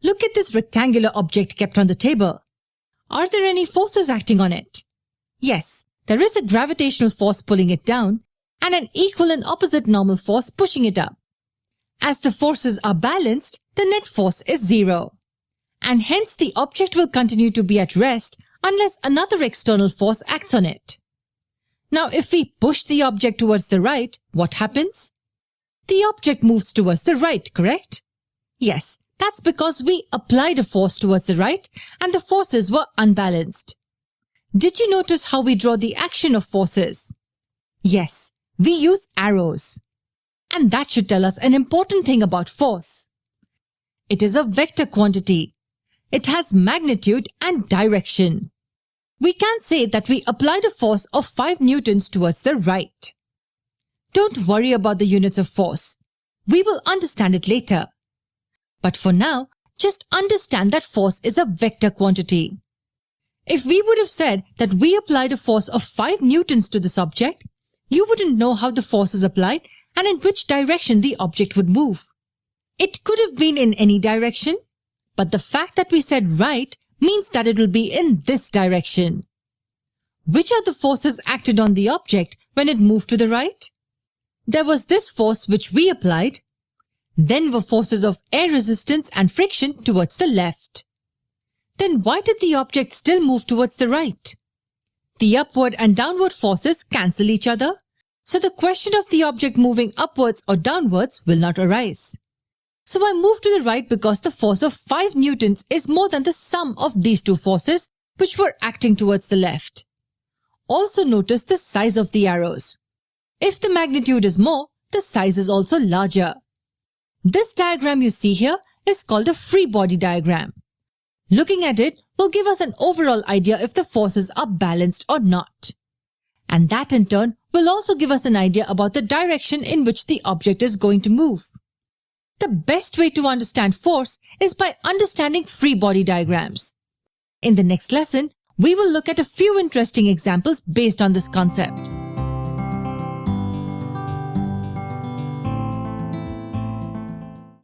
Look at this rectangular object kept on the table. Are there any forces acting on it? Yes, there is a gravitational force pulling it down and an equal and opposite normal force pushing it up. As the forces are balanced, the net force is zero. And hence the object will continue to be at rest unless another external force acts on it. Now if we push the object towards the right, what happens? The object moves towards the right, correct? Yes, that's because we applied a force towards the right and the forces were unbalanced. Did you notice how we draw the action of forces? Yes, we use arrows. And that should tell us an important thing about force. It is a vector quantity. It has magnitude and direction. We can say that we applied a force of 5 newtons towards the right. Don't worry about the units of force. We will understand it later. But for now, just understand that force is a vector quantity. If we would have said that we applied a force of 5 newtons to this object, you wouldn't know how the force is applied and in which direction the object would move. It could have been in any direction, but the fact that we said right means that it will be in this direction. Which are the forces acted on the object when it moved to the right? There was this force which we applied. Then were forces of air resistance and friction towards the left. Then why did the object still move towards the right? The upward and downward forces cancel each other, so the question of the object moving upwards or downwards will not arise. So I move to the right because the force of 5 newtons is more than the sum of these two forces which were acting towards the left. Also notice the size of the arrows. If the magnitude is more, the size is also larger. This diagram you see here is called a free body diagram. Looking at it will give us an overall idea if the forces are balanced or not. And that in turn will also give us an idea about the direction in which the object is going to move. The best way to understand force is by understanding free body diagrams. In the next lesson, we will look at a few interesting examples based on this concept.